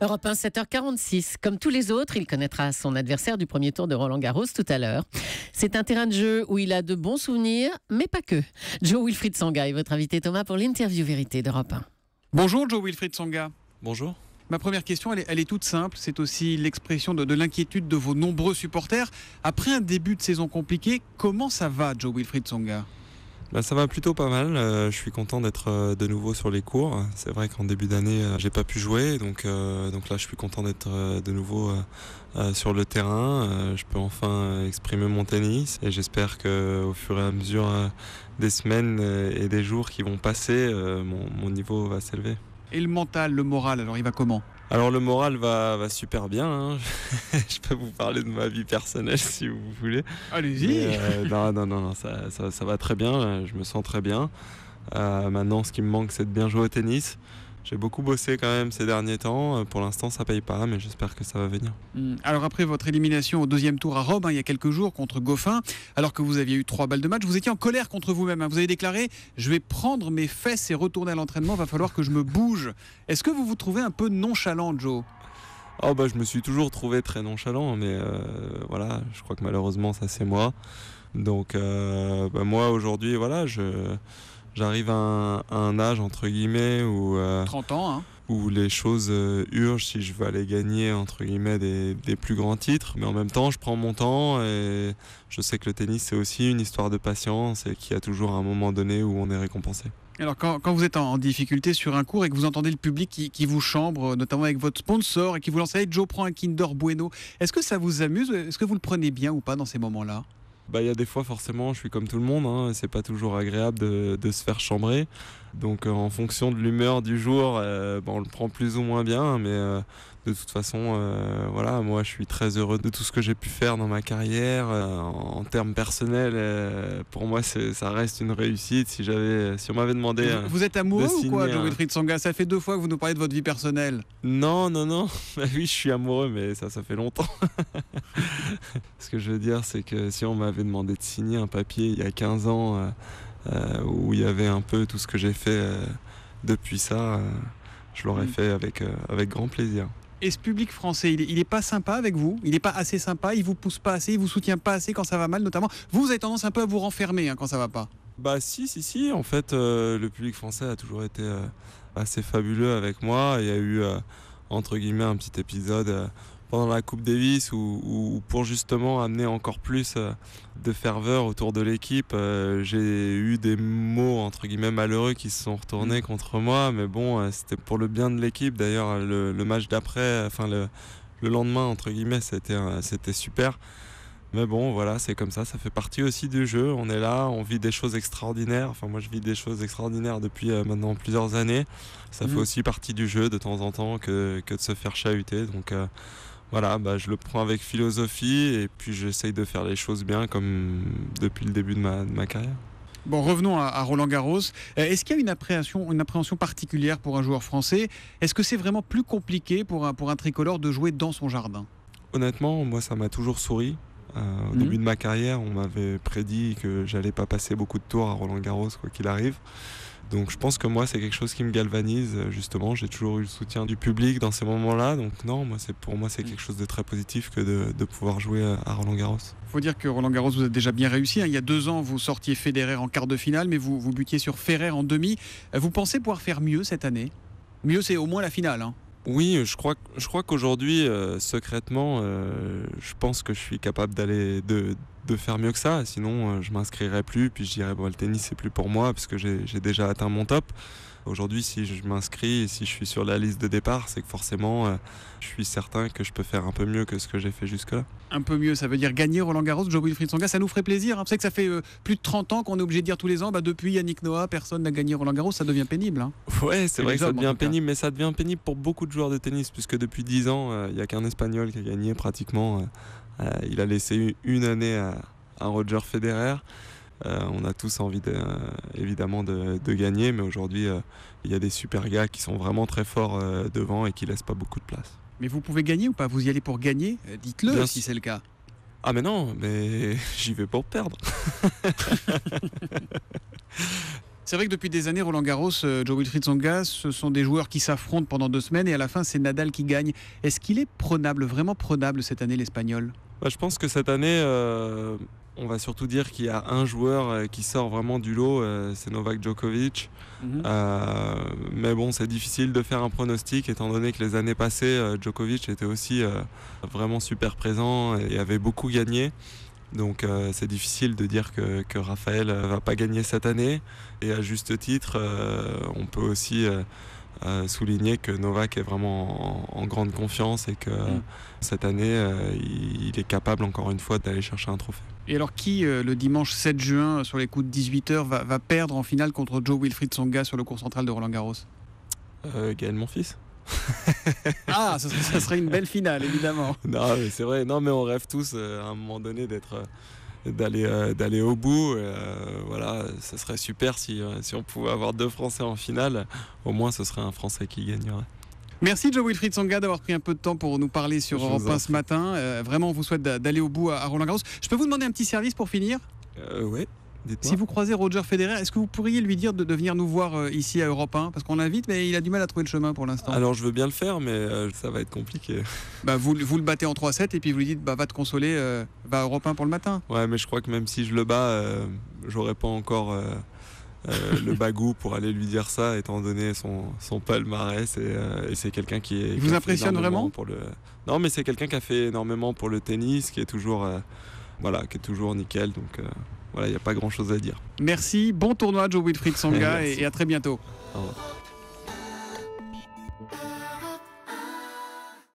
Europe 1, 7h46. Comme tous les autres, il connaîtra son adversaire du premier tour de Roland-Garros tout à l'heure. C'est un terrain de jeu où il a de bons souvenirs, mais pas que. Jo-Wilfried Tsonga est votre invité, Thomas, pour l'interview vérité d'Europe 1. Bonjour Jo-Wilfried Tsonga. Bonjour. Ma première question, elle est toute simple. C'est aussi l'expression de l'inquiétude de vos nombreux supporters. Après un début de saison compliqué, comment ça va, Jo-Wilfried Tsonga ? Ça va plutôt pas mal. Je suis content d'être de nouveau sur les cours. C'est vrai qu'en début d'année, j'ai pas pu jouer. Donc là, je suis content d'être de nouveau sur le terrain. Je peux enfin exprimer mon tennis. Et j'espère qu'au fur et à mesure des semaines et des jours qui vont passer, mon niveau va s'élever. Et le mental, le moral, alors il va comment ? Alors le moral va super bien, hein. Je peux vous parler de ma vie personnelle si vous voulez. Allez-y. Non, ça va très bien, je me sens très bien. Maintenant ce qui me manque c'est de bien jouer au tennis. J'ai beaucoup bossé quand même ces derniers temps, pour l'instant ça paye pas mais j'espère que ça va venir. Alors après votre élimination au deuxième tour à Rome, il y a quelques jours contre Goffin, alors que vous aviez eu 3 balles de match, vous étiez en colère contre vous-même, Vous avez déclaré « Je vais prendre mes fesses et retourner à l'entraînement, va falloir que je me bouge ». Est-ce que vous vous trouvez un peu nonchalant, Joe ? Je me suis toujours trouvé très nonchalant, mais voilà, je crois que malheureusement ça c'est moi. Donc moi aujourd'hui, voilà, j'arrive à un âge entre guillemets où 30 ans, hein. Où les choses urgent si je veux aller gagner entre guillemets des plus grands titres, mais en même temps je prends mon temps et je sais que le tennis c'est aussi une histoire de patience et qu'il y a toujours un moment donné où on est récompensé. Alors quand vous êtes en difficulté sur un cours et que vous entendez le public qui vous chambre, notamment avec votre sponsor, et qui vous lance « Joe, prends un Kinder Bueno », est-ce que ça vous amuse ? Est-ce que vous le prenez bien ou pas dans ces moments-là ? Il y a des fois forcément, je suis comme tout le monde, hein, c'est pas toujours agréable de se faire chambrer. Donc en fonction de l'humeur du jour, on le prend plus ou moins bien, mais de toute façon, voilà, moi je suis très heureux de tout ce que j'ai pu faire dans ma carrière. En termes personnels, pour moi ça reste une réussite. Si on m'avait demandé... Vous êtes amoureux ou quoi, Jo-Wilfried Tsonga ? Ça fait 2 fois que vous nous parlez de votre vie personnelle. Non. Oui, je suis amoureux, mais ça fait longtemps. Ce que je veux dire, c'est que si on m'avait demandé de signer un papier il y a 15 ans... où il y avait un peu tout ce que j'ai fait depuis ça, je l'aurais fait avec grand plaisir. Et ce public français, il est pas sympa avec vous ? Il n'est pas assez sympa ? Il vous pousse pas assez ? Il vous soutient pas assez quand ça va mal, notamment ? Vous avez tendance un peu à vous renfermer quand ça va pas. Si. En fait, le public français a toujours été assez fabuleux avec moi. Il y a eu, entre guillemets, un petit épisode... pendant la Coupe Davis où pour justement amener encore plus de ferveur autour de l'équipe, j'ai eu des mots entre guillemets malheureux qui se sont retournés contre moi, mais bon, c'était pour le bien de l'équipe. D'ailleurs le match d'après, le lendemain entre guillemets, c'était super. Mais bon, voilà, c'est comme ça fait partie aussi du jeu. On est là, on vit des choses extraordinaires. Enfin, moi, je vis des choses extraordinaires depuis maintenant plusieurs années. Ça fait aussi partie du jeu de temps en temps que de se faire chahuter. Donc voilà, je le prends avec philosophie et puis j'essaye de faire les choses bien comme depuis le début de ma carrière. Bon, revenons à Roland-Garros. Est-ce qu'il y a une appréhension particulière pour un joueur français ? Est-ce que c'est vraiment plus compliqué pour un tricolore de jouer dans son jardin ? Honnêtement, moi, ça m'a toujours souri. Au début de ma carrière, on m'avait prédit que j'allais pas passer beaucoup de tours à Roland-Garros, quoi qu'il arrive. Donc je pense que moi, c'est quelque chose qui me galvanise, justement. J'ai toujours eu le soutien du public dans ces moments-là. Donc non, pour moi, c'est quelque chose de très positif que de pouvoir jouer à Roland-Garros. Il faut dire que Roland-Garros, vous êtes déjà bien réussi. Il y a 2 ans, vous sortiez Federer en quart de finale, mais vous butiez sur Ferrer en demi. Vous pensez pouvoir faire mieux cette année ? Mieux, c'est au moins la finale, hein. Oui, je crois qu'aujourd'hui, secrètement, je pense que je suis capable de faire mieux que ça. Sinon, je m'inscrirais plus, puis je dirais le tennis c'est plus pour moi parce que j'ai déjà atteint mon top. Aujourd'hui, si je m'inscris et si je suis sur la liste de départ, c'est que forcément, je suis certain que je peux faire un peu mieux que ce que j'ai fait jusque-là. Un peu mieux, ça veut dire gagner Roland-Garros, Jo-Wilfried Tsonga, ça nous ferait plaisir. Vous savez que ça fait plus de 30 ans qu'on est obligé de dire tous les ans, depuis Yannick Noah, personne n'a gagné Roland-Garros, ça devient pénible. Ouais, c'est vrai que ça devient pénible, mais ça devient pénible pour beaucoup de joueurs de tennis, puisque depuis 10 ans, il n'y a qu'un Espagnol qui a gagné pratiquement. Il a laissé une année à Roger Federer. On a tous envie évidemment de gagner, mais aujourd'hui il y a des super gars qui sont vraiment très forts devant et qui laissent pas beaucoup de place. Mais vous pouvez gagner ou pas ? Vous y allez pour gagner ? Dites-le bien si c'est le cas. Ah mais non, mais j'y vais pour perdre. C'est vrai que depuis des années, Roland Garros, Joe Wilfried Tsonga, ce sont des joueurs qui s'affrontent pendant 2 semaines et à la fin, c'est Nadal qui gagne. Est-ce qu'il est prenable, vraiment prenable cette année, l'Espagnol ? Je pense que cette année, on va surtout dire qu'il y a un joueur qui sort vraiment du lot, c'est Novak Djokovic. Mais bon, c'est difficile de faire un pronostic étant donné que les années passées, Djokovic était aussi vraiment super présent et avait beaucoup gagné. Donc c'est difficile de dire que Rafael va pas gagner cette année. Et à juste titre, on peut aussi souligner que Novak est vraiment en grande confiance et que cette année, il est capable encore une fois d'aller chercher un trophée. Et alors qui, le dimanche 7 juin, sur les coups de 18h, va perdre en finale contre Joe Wilfried Tsonga sur le court central de Roland Garros ? Gaël Monfils. Ah, ça serait une belle finale, évidemment. Non, mais c'est vrai. Non, mais on rêve tous à un moment donné d'aller au bout. Voilà, ce serait super si on pouvait avoir 2 Français en finale. Au moins, ce serait un Français qui gagnerait. Merci Joe Wilfried Tsonga d'avoir pris un peu de temps pour nous parler sur Europe 1 ce matin. Vraiment, on vous souhaite d'aller au bout à Roland Garros. Je peux vous demander un petit service pour finir ? Oui. Si vous croisez Roger Federer, est-ce que vous pourriez lui dire de venir nous voir ici à Europe 1 ? Parce qu'on l'invite, mais il a du mal à trouver le chemin pour l'instant. Alors je veux bien le faire, mais ça va être compliqué. Vous le battez en 3-7 et puis vous lui dites va te consoler, va à Europe 1 pour le matin. Ouais, mais je crois que même si je le bats, j'aurais pas encore le bagou pour aller lui dire ça, étant donné son palmarès. Et c'est quelqu'un qui est. Il vous impressionne vraiment ? Non, mais c'est quelqu'un qui a fait énormément pour le tennis, qui est toujours, qui est toujours nickel. Donc. Voilà, il n'y a pas grand chose à dire. Merci, bon tournoi Joe Wilfried Tsonga et à très bientôt. Au revoir.